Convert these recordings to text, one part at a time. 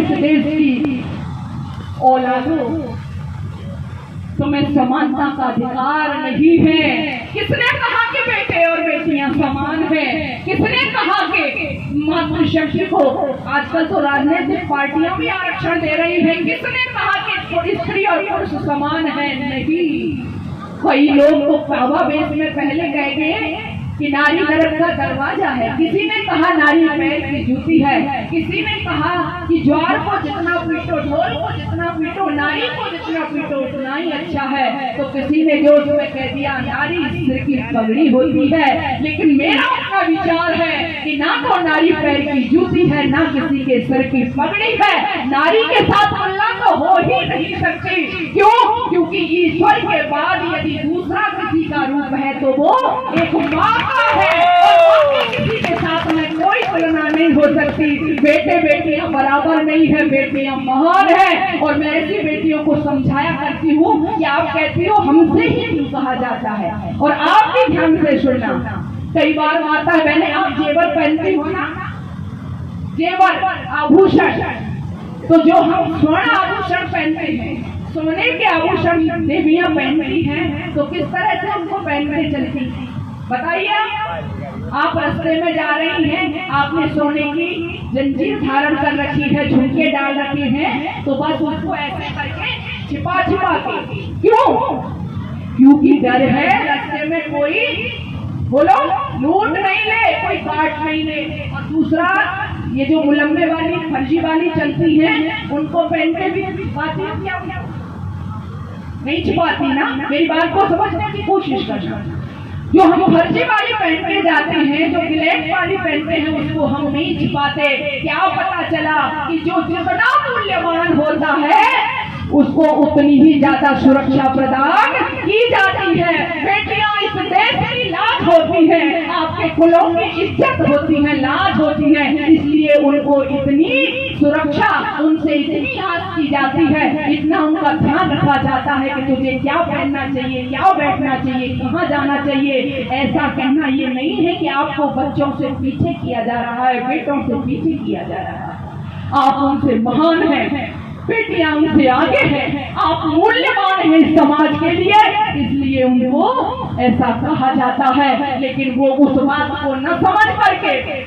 इस देश की औलादों, तुम्हें समानता का अधिकार नहीं है। किसने कहा कि बेटे और बेटियां समान हैं? किसने कहा कि मातृशक्ति को, आजकल तो राजनीतिक पार्टियां भी आरक्षण दे रही हैं, किसने कहा कि स्त्री और पुरुष समान है? नहीं। कई लोग तो भावावेश में पहले कह गए कि नारी नरक का दरवाजा है, किसी ने कहा नारी पैर की जूती है, किसी ने कहा कि ज्वार को जितना पीटो, ढोल को जितना पीटो, नारी को जितना पीटो उतना ही अच्छा है, तो किसी ने जोश में कह दिया नारी सिर की पगड़ी होती है। लेकिन मेरा अपना विचार है कि ना तो नारी पैर की जूती है, ना किसी के सिर की पगड़ी है। नारी के साथ तुलना तो हो ही नहीं सकती। क्यों? क्योंकि ईश्वर के बाद यदि दूसरा किसी का रूप है तो वो एक माँ है, और किसी के साथ में कोई तुलना नहीं हो सकती। बेटे बेटियां बराबर नहीं है, बेटियां महान है। और मैं ऐसी बेटियों को समझाया करती हूँ कि आप कहती हो हमसे ही क्यों कहा जाता है, और आप भी ध्यान से सुनना। कई बार आता है बहने, आप जेवर पहनती हो ना, जेवर आभूषण, तो जो हम स्वर्ण आभूषण पहनते हैं, सोने के आभूषण देवियां पहनती हैं, तो किस तरह से उनको पहनते चलती हैं बताइए। आप रास्ते में जा रही हैं, आपने सोने की जंजीर धारण कर रखी है, झुमके डाल रखे हैं, तो बस उसको ऐसे करके छिपा छिपा के, क्यों? क्योंकि डर है रास्ते में कोई, बोलो, लूट नहीं ले, कोई काट नहीं ले। और दूसरा, ये जो मुलम्मे वाली फर्जी वाली चलती हैं, उनको पहन के भी छिपाती है क्या? नहीं छिपाती ना। मेरी बात को समझने की कोशिश करना। जो हम फर्जी वाली पहनते जाते हैं, जो गिलेट वाली पहनते हैं, उसको हम नहीं छिपाते। क्या पता चला कि जो जितना मूल्यवान होता है उसको उतनी ही ज्यादा सुरक्षा प्रदान की जाती है। बेटियां इस देश की लाज होती है, आपके कुलों की इज्जत होती है, लाज होती है, इसलिए उनको इतनी सुरक्षा, उनसे इतनी आस की जाती है, इतना उनका ध्यान रखा जाता है कि तुझे क्या पहनना चाहिए, क्या बैठना चाहिए, कहाँ जाना चाहिए। ऐसा कहना ये नहीं है कि आपको बच्चों से पीछे किया जा रहा है, बेटों से पीछे किया जा रहा है। आप उनसे महान हैं, बेटियां उनसे आगे हैं, आप मूल्यवान हैं इस समाज के लिए, इसलिए उनको ऐसा कहा जाता है। लेकिन वो उस बात को न समझ करके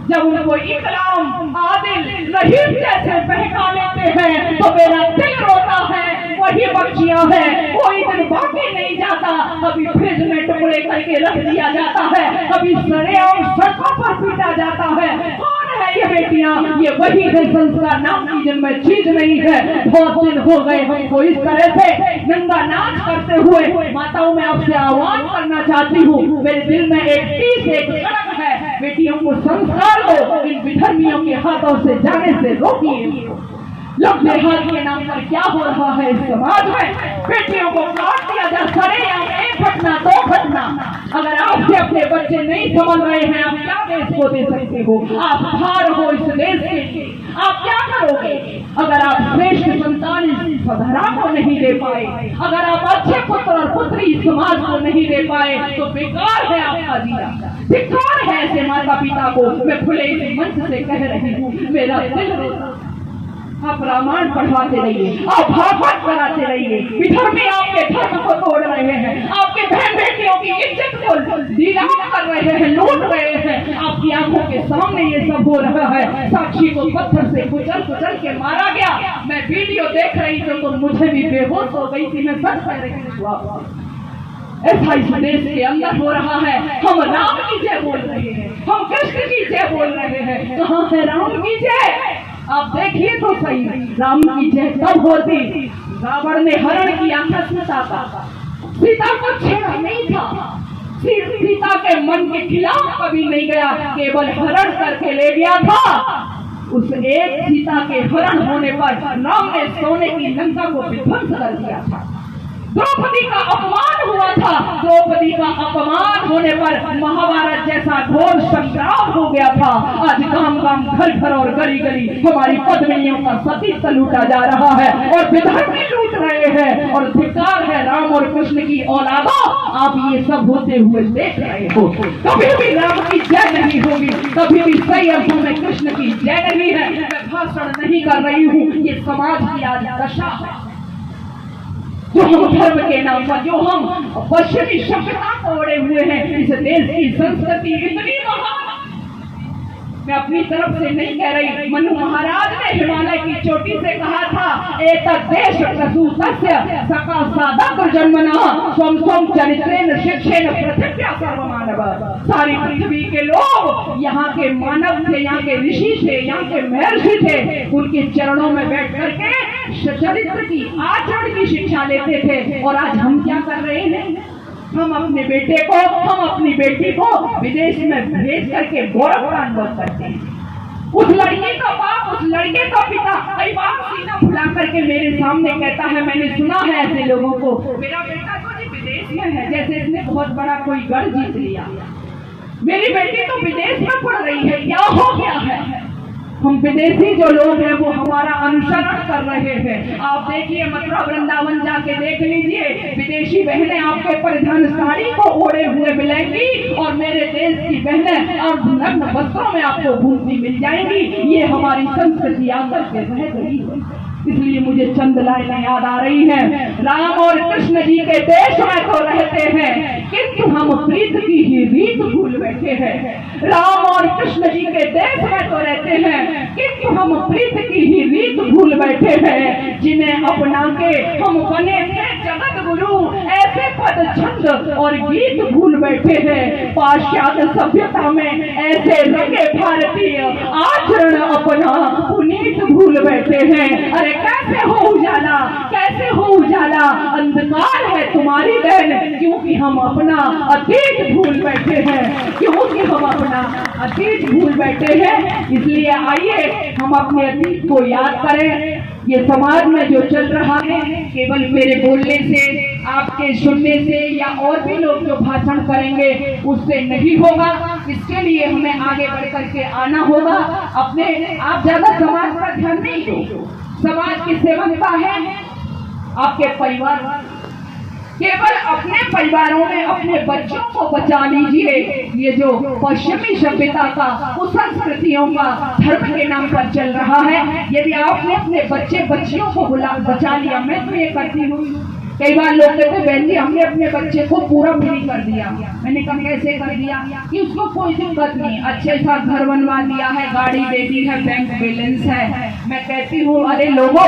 जब उनको इकराम, आदिल, रहीम जैसे बहका लेते हैं तो मेरा दिल रोता है। वही बच्चियां हैं, कोई दिन बाकी नहीं जाता, कभी फ्रिज में टुकड़े करके रख दिया जाता है, कभी सरेआम सड़कों पर पीटा जाता है। कौन है ये बेटियां? ये वही है संस्कार नाम की जिनमें चीज नहीं है। बहुत दिन हो गए हमको इस तरह से नंगा नाच करते हुए। माताओं में आपसे आह्वान करना चाहती हूँ, मेरे दिल में एक चीज, एक कड़क है, बेटियों को संस्कार दो, इन विधर्मियों के हाथों से जाने से रोकिए। लोग जिहाद के नाम पर क्या हो रहा है इस समाज में? बेटियों को काट दिया जा, सरेआम, एक घटना, दो घटना। अगर आपसे अपने बच्चे नहीं समझ रहे हैं, आप क्या देश को दे सकते हो? आप भार हो इस देश के, आप क्या करोगे? अगर आप श्रेष्ठ संतान इस धरा को नहीं दे पाए, अगर आप अच्छे पुत्र और पुत्री इस समाज को नहीं दे पाए, तो बेकार है आपका जीना, धिक्कार है ऐसे माता पिता को। मैं खुले इस मंच से कह रही हूँ, मेरा दिल रोता। आप रामायण पढ़वाते रहिए, आप भागवत कराते रहिए, विधर्मी आपके धर्म को तोड़ रहे हैं, आपके बहन बेटियों की इज्जत को नीलाम कर रहे हैं, लूट रहे हैं। आपकी आंखों के सामने ये सब हो रहा है। साक्षी को पत्थर से कुचल कुचल के मारा गया। मैं वीडियो देख रही थी तो मुझे भी बेहोश हो गई थी। मैं सच कह रही हूँ, ऐसा इस देश के अंदर हो रहा है। हम राम की जय बोल रहे हैं, हम कृष्ण की जय बोल रहे हैं, कहाँ है राम की जय? आप देखिए तो सही, राम की जय कब होती? रावण ने हरण किया था सीता का, सीता को छेड़ा नहीं था, सीता के मन के खिलाफ कभी नहीं गया, केवल हरण करके ले गया था। उस एक सीता के हरण होने पर राम ने सोने की लंका को विध्वंस कर दिया था। द्रौपदी का अपमान हुआ था। द्रौपदी का अपमान होने पर महाभारत जैसा घोर संग्राम हो गया था। आज गांव गांव घर घर और गली गली हमारी पद्मिनियों का सतीत्व लूटा जा रहा है और विधर्मी लूट रहे हैं। और धिक्कार है राम और कृष्ण की औलादों, आप ये सब होते हुए देख रहे हो। कभी भी राम की जय नहीं होगी, कभी भी सही अर्थों में कृष्ण की जय नहीं है। मैं भाषण नहीं कर रही हूँ, ये समाज की आज दशा है। जो हम धर्म के नाम पर, जो हम पश्चिमी सभ्यता को ओढ़े हुए हैं, इस देश की संस्कृति इतनी महान। मैं अपनी तरफ से नहीं कह रही, मनु महाराज ने हिमालय की चोटी से कहा था, एतद् देश प्रसूतस्य सका साधक जन्मना स्वम स्वम चरित्रेण शिक्षेण पृथिव्या सर्वमानव। सारी पृथ्वी के लोग यहाँ के मानव थे, यहाँ के ऋषि थे, यहाँ के महर्षि थे। उनके चरणों में बैठ करके चरित्र की, आचरण की शिक्षा लेते थे। और आज हम क्या कर रहे हैं? हम अपने बेटे को, हम अपनी बेटी को विदेश में भेज करके गौरव का अनुभव करते हैं। उस लड़की का बाप, उस लड़के का पिता कई बार सीना फुला करके मेरे सामने कहता है, मैंने सुना है ऐसे लोगों को, मेरा बेटा तो जी विदेश में है, जैसे इसने बहुत बड़ा कोई गढ़ जीत लिया। मेरी बेटी तो विदेश में पढ़ रही है, क्या हो गया है? हम विदेशी जो लोग हैं वो हमारा अनुसरण कर रहे हैं। आप देखिए, मथुरा वृंदावन जाके देख लीजिए, विदेशी बहनें आपके परिधान साड़ी को ओढ़े हुए मिलेंगी और मेरे देश की बहनें और नग्न वस्त्रों में आपको घूमती मिल जाएंगी। ये हमारी संस्कृति आकर के रह गई है। इसलिए मुझे चंद लाइनें याद आ रही हैं। राम और कृष्ण जी के देश में तो रहते हैं, किंतु हम प्रीत की ही रीत भूल बैठे हैं। राम और कृष्ण जी के देश में तो रहते हैं, किंतु हम प्रीत की ही रीत भूल बैठे हैं। जिन्हें अपना के हम बने थे जगत गुरु, ऐसे पद छंद और गीत भूल बैठे हैं। पाश्चात्य सभ्यता में ऐसे रंगे भारतीय आचरण अपना पुनीत भूल बैठे हैं। अरे कैसे हो उजाला, कैसे हो उजाला? अंधकार है तुम्हारी बहन, क्योंकि हम अपना अतीत भूल बैठे हैं, क्योंकि हम अपना अतीत भूल बैठे हैं। इसलिए आइए हम अपने अतीत को याद करें। ये समाज में जो चल रहा है, केवल मेरे बोलने से, आपके सुनने से या और भी लोग जो भाषण करेंगे उससे नहीं होगा। इसके लिए हमें आगे बढ़ करके आना होगा। अपने आप ज्यादा समाज पर ध्यान नहीं दो। समाज की सेवकता है आपके परिवार, केवल अपने परिवारों में अपने बच्चों को बचा लीजिए। ये जो पश्चिमी सभ्यता का, कुसंस्कृतियों का धर्म के नाम पर चल रहा है, यदि आपने अपने बच्चे बच्चियों को बचा लिया, मैं तो ये करती हूँ। कई बार लोग कहते हैं, बहन जी हमने अपने बच्चे को पूरा फ्री कर दिया। मैंने कहा कैसे कर दिया? कि उसको कोई दिक्कत नहीं, अच्छे सा घर बनवा दिया है, गाड़ी दे दी है, बैंक बैलेंस है। मैं कहती हूँ, अरे लोगों,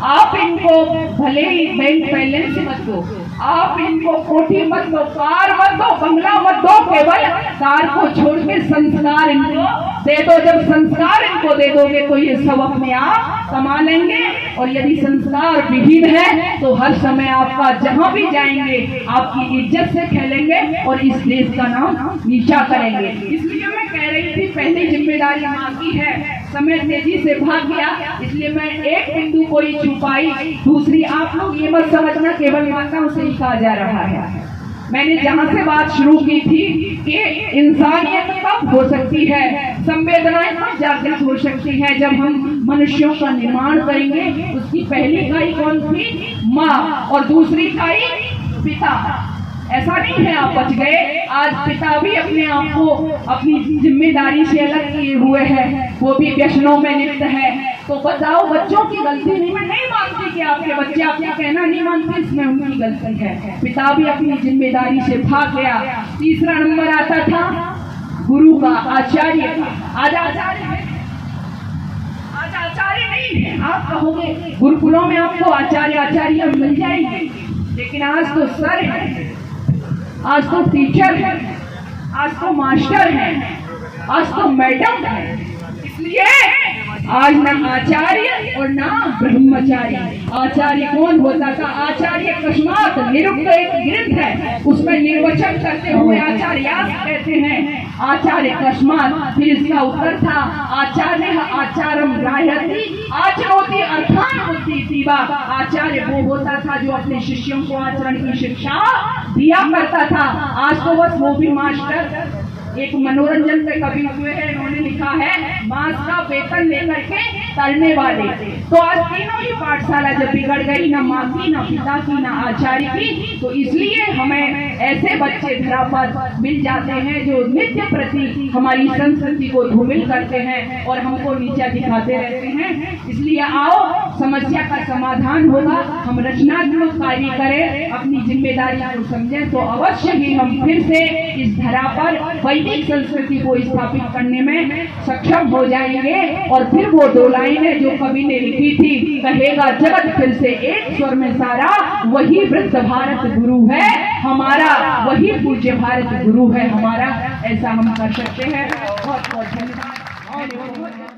आप इनको भले ही बैंक बैलेंस मत दो, आप इनको कोठी मत दो, कार मत दो, बंगला मत दो, केवल कार को छोड़ के संस्कार इनको दे दो। जब संस्कार इनको दे दोगे तो ये सब अपने आप कमा लेंगे। और यदि संस्कार विहीन है तो हर समय आपका जहां भी जाएंगे आपकी इज्जत से खेलेंगे और इस देश का नाम नीचा करेंगे। इसलिए मैं कह रही थी, पहली जिम्मेदारी माँ की है। समय तेजी से भाग गया, इसलिए मैं एक बिंदु को ही छुपाई। दूसरी, आप लोग ये मत समझना केवल माताओं से ही कहा जा रहा है। मैंने जहाँ से बात शुरू की थी कि इंसानियत कब हो सकती है, संवेदनाएं कब जागृत हो सकती है, जब हम मनुष्यों का निर्माण करेंगे। उसकी पहली इकाई कौन थी? माँ। और दूसरी इकाई पिता। ऐसा नहीं है आप बच गए, आज पिता भी अपने आप को अपनी जिम्मेदारी से अलग किए हुए हैं, वो भी व्यसनों में लिप्त है। तो बताओ, बच्चों की गलती नहीं, मैं नहीं मानती कि आपके बच्चे आपका कहना नहीं मानते, इसमें उनकी गलती है। पिता भी अपनी जिम्मेदारी से भाग गया। तीसरा नंबर आता था गुरु का, आचार्य का। आज आचार्य है, आज आचार्य नहीं है। आप कहोगे गुरुकुलों में आपको आचार्य मिल जाएंगे, लेकिन आज तो सर है, आज तो टीचर है, आज तो मास्टर है, आज तो मैडम है। इसलिए आज न आचार्य और न ब्रह्मचारी। आचार्य कौन होता था? आचार्य अकस्मात निरुक्त एक ग्रंथ है, उसमें निर्वचन करते हुए आचार्य कहते हैं आचार्य अकस्मात। फिर इसका उत्तर था आचार्य आचारम ग्राह्यति आचरोति अर्थान बुद्धि। सिवा आचार्य वो होता था जो अपने शिष्यों को आचरण की शिक्षा दिया करता था। आज तो बस वो भी मास्टर एक मनोरंजन पे कवि हुए हैं, इन्होंने लिखा है मास का वेतन लेकर के तलने वाले। तो आज तीनों ही पाठशाला जब बिगड़ गई, न माँ की, न पिता की, न आचार्य की, तो इसलिए हमें ऐसे बच्चे धरा पर मिल जाते हैं जो नित्य प्रति हमारी संस्कृति को धूमिल करते हैं और हमको नीचा दिखाते रहते हैं। इसलिए आओ समस्या का समाधान होगा, हम रचनात्मक कार्य करें, अपनी जिम्मेदारी को समझें, तो अवश्य ही हम फिर से इस धरा पर वैदिक संस्कृति को स्थापित करने में सक्षम हो जाएंगे। और फिर वो दो लाइनें जो कवि ने लिखी थी, कहेगा जगत फिर से एक स्वर में सारा, वही वृद्ध भारत गुरु है हमारा, वही पूज्य भारत गुरु है हमारा। ऐसा हम कर सकते हैं। बहुत बहुत धन्यवाद।